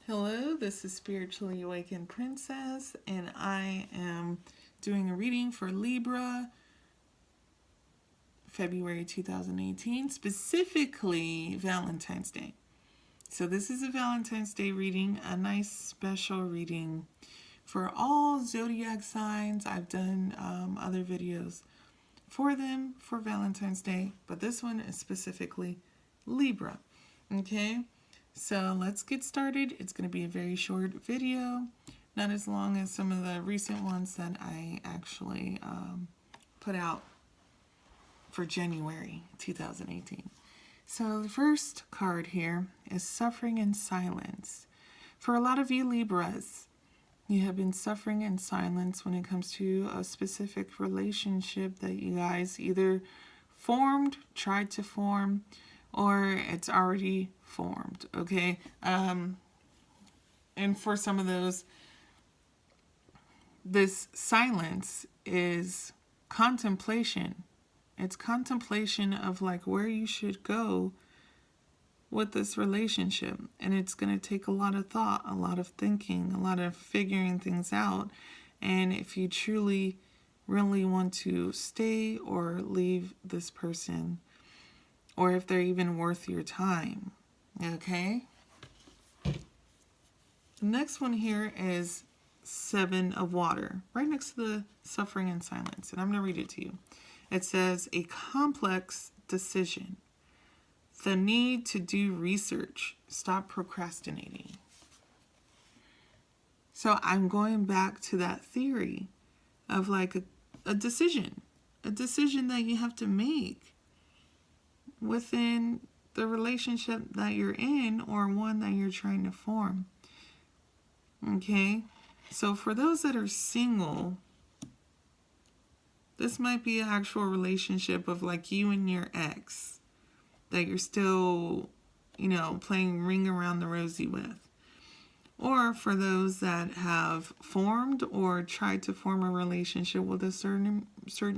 Hello, this is Spiritually Awakened Princess, and I am doing a reading for Libra, February 2018, specifically Valentine's Day. So this is a Valentine's Day reading, a nice special reading for all zodiac signs. I've done other videos for them for Valentine's Day, but this one is specifically Libra. Okay? So let's get started. It's going to be a very short video, not as long as some of the recent ones that I actually put out for January 2018. So the first card here is Suffering in Silence. For a lot of you Libras, you have been suffering in silence when it comes to a specific relationship that you guys either formed, tried to form, or it's already formed, okay? And for some of those, this silence is contemplation. It's contemplation of like where you should go with this relationship. And it's going to take a lot of thought, a lot of thinking, a lot of figuring things out. And if you truly, really want to stay or leave this person, or if they're even worth your time, okay? The next one here is Seven of Water, right next to the Suffering in Silence, and I'm going to read it to you. It says, a complex decision, the need to do research, stop procrastinating. So I'm going back to that theory of like a decision that you have to make within the relationship that you're in or one that you're trying to form. Okay? So for those that are single, this might be an actual relationship of like you and your ex that you're still, playing ring around the rosy with. Or for those that have formed or tried to form a relationship with a certain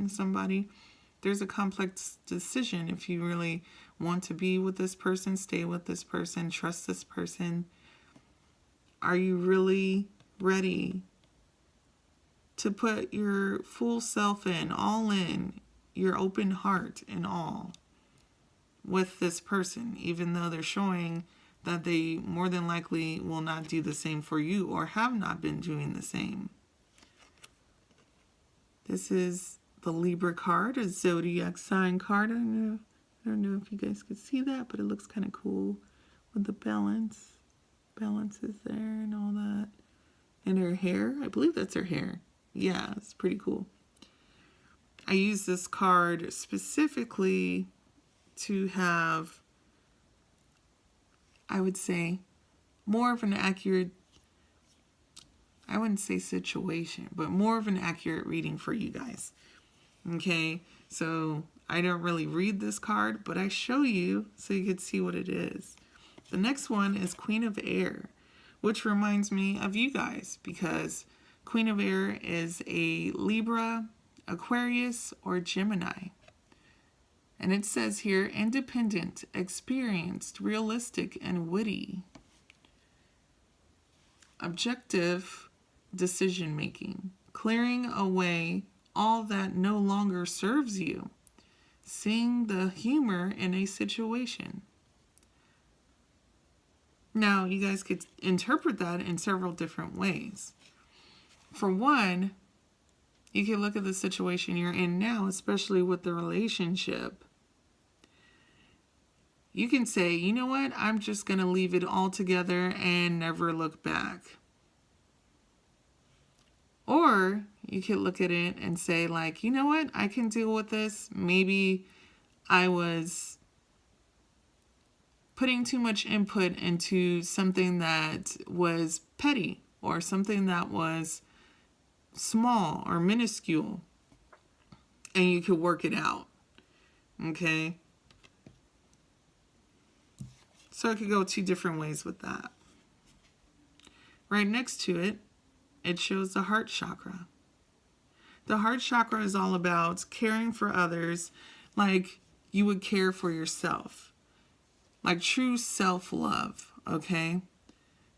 somebody, there's a complex decision if you really want to be with this person, stay with this person, trust this person. Are you really ready to put your full self in, all in, your open heart and all with this person, even though they're showing that they more than likely will not do the same for you or have not been doing the same? This is the Libra card, a zodiac sign card. I don't know if you guys could see that, but it looks kind of cool with the balance. Balance is there and all that. And her hair, I believe that's her hair. Yeah, it's pretty cool. I use this card specifically to have, I would say, more of an accurate, I wouldn't say situation, but more of an accurate reading for you guys. Okay, so I don't really read this card, but I show you so you can see what it is. The next one is Queen of Air, which reminds me of you guys because Queen of Air is a Libra, Aquarius, or Gemini. And it says here, independent, experienced, realistic, and witty. Objective decision making, clearing away all that no longer serves you, seeing the humor in a situation. Now, you guys could interpret that in several different ways. For one, you can look at the situation you're in now, especially with the relationship. You can say, you know what, I'm just going to leave it all together and never look back. Or you could look at it and say, like, you know what, I can deal with this. Maybe I was putting too much input into something that was petty or something that was small or minuscule, and you could work it out. Okay? So I could go two different ways with that. Right next to it, it shows the heart chakra. The heart chakra is all about caring for others like you would care for yourself. Like true self-love, okay?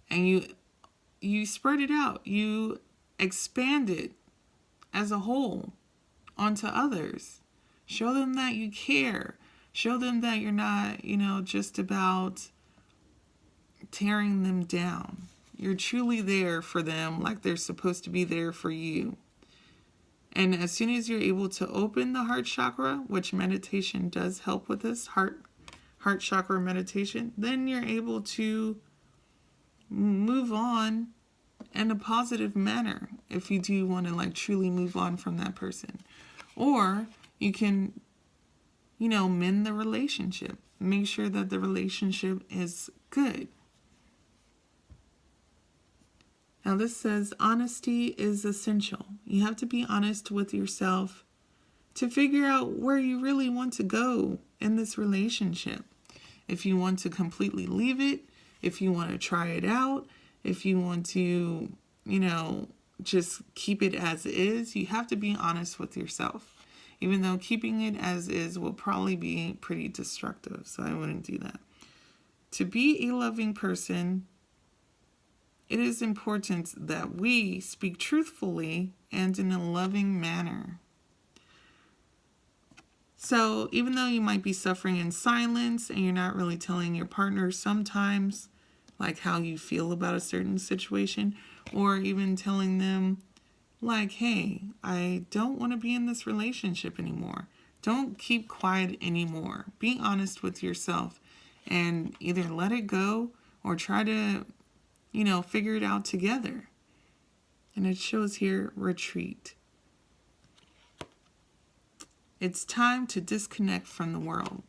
and you spread it out. You expand it as a whole onto others. Show them that you care. Show them that you're not, just about tearing them down. You're truly there for them like they're supposed to be there for you. And as soon as you're able to open the heart chakra, which meditation does help with this, heart chakra meditation, then you're able to move on in a positive manner if you do want to like truly move on from that person. Or you can, mend the relationship. Make sure that the relationship is good. Now this says honesty is essential. You have to be honest with yourself to figure out where you really want to go in this relationship. If you want to completely leave it, if you want to try it out, if you want to, just keep it as is, you have to be honest with yourself. Even though keeping it as is will probably be pretty destructive, so I wouldn't do that. To be a loving person, it is important that we speak truthfully and in a loving manner. So even though you might be suffering in silence and you're not really telling your partner sometimes like how you feel about a certain situation, or even telling them like, hey, I don't want to be in this relationship anymore. Don't keep quiet anymore. Be honest with yourself and either let it go or try to, figure it out together. And it shows here, retreat. It's time to disconnect from the world.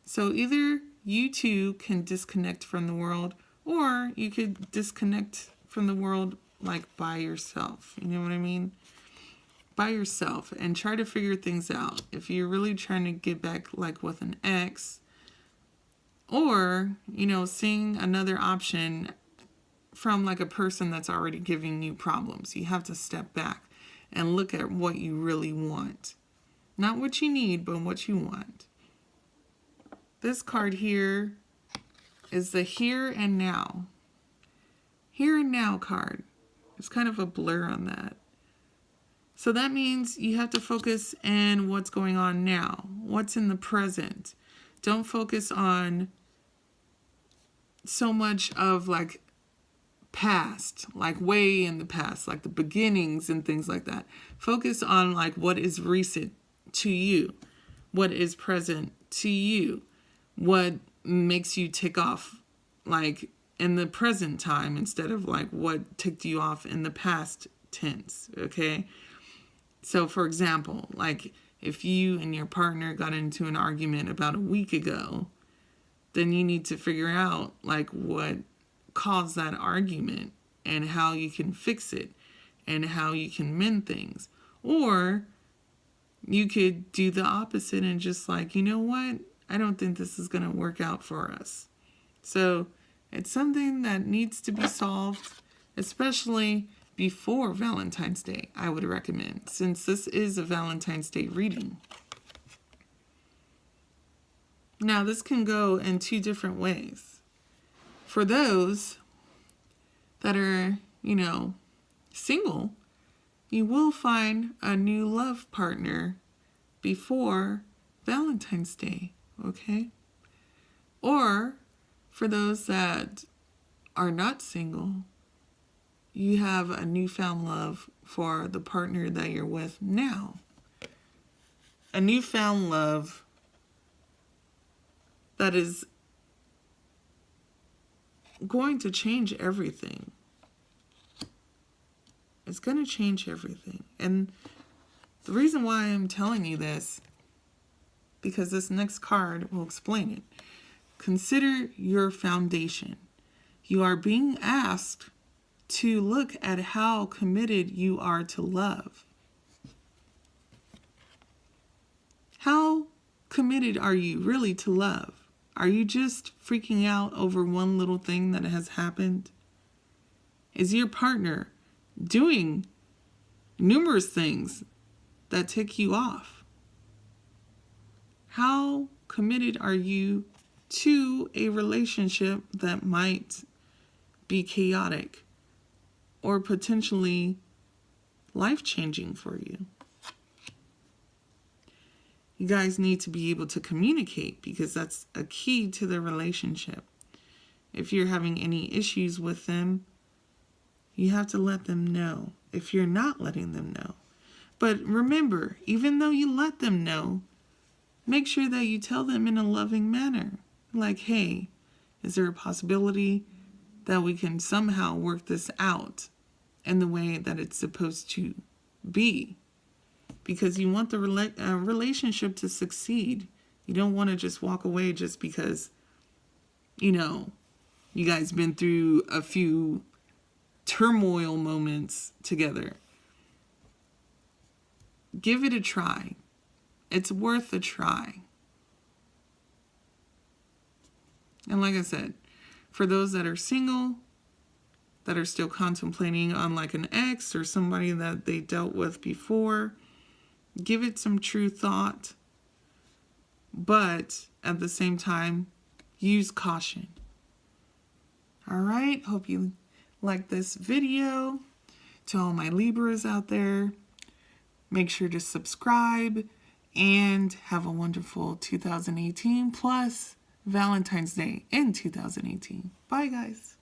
So either you two can disconnect from the world, or you could disconnect from the world like by yourself. You know what I mean? By yourself and try to figure things out. If you're really trying to get back like with an ex, or, seeing another option from like a person that's already giving you problems. You have to step back and look at what you really want. Not what you need, but what you want. This card here is the here and now. Here and now card. It's kind of a blur on that. So that means you have to focus on what's going on now. What's in the present. Don't focus on so much of like past, like way in the past, like the beginnings and things like that. Focus on like what is recent to you, what is present to you, what makes you tick off like in the present time instead of like what ticked you off in the past tense, okay? So for example, like if you and your partner got into an argument about a week ago, then you need to figure out like what caused that argument and how you can fix it and how you can mend things. Or you could do the opposite and just like, you know what? I don't think this is going to work out for us. So it's something that needs to be solved, especially before Valentine's Day, I would recommend, since this is a Valentine's Day reading. Now, this can go in two different ways. For those that are, single, you will find a new love partner before Valentine's Day, okay? Or for those that are not single, you have a newfound love for the partner that you're with now. A newfound love that is going to change everything. It's going to change everything. And the reason why I'm telling you this, because this next card will explain it. Consider your foundation. You are being asked to look at how committed you are to love. How committed are you really to love? Are you just freaking out over one little thing that has happened? Is your partner doing numerous things that tick you off? How committed are you to a relationship that might be chaotic or potentially life-changing for you. You guys need to be able to communicate because that's a key to the relationship. If you're having any issues with them, you have to let them know if you're not letting them know. But remember, even though you let them know, make sure that you tell them in a loving manner. Like, hey, is there a possibility that we can somehow work this out in the way that it's supposed to be? Because you want the relationship to succeed. You don't want to just walk away just because, you guys been through a few turmoil moments together. Give it a try. It's worth a try. And like I said, for those that are single, that are still contemplating on like an ex or somebody that they dealt with before, give it some true thought. But at the same time, use caution. All right, hope you like this video. To all my Libras out there, make sure to subscribe and have a wonderful 2018 plus Valentine's Day in 2018. Bye, guys.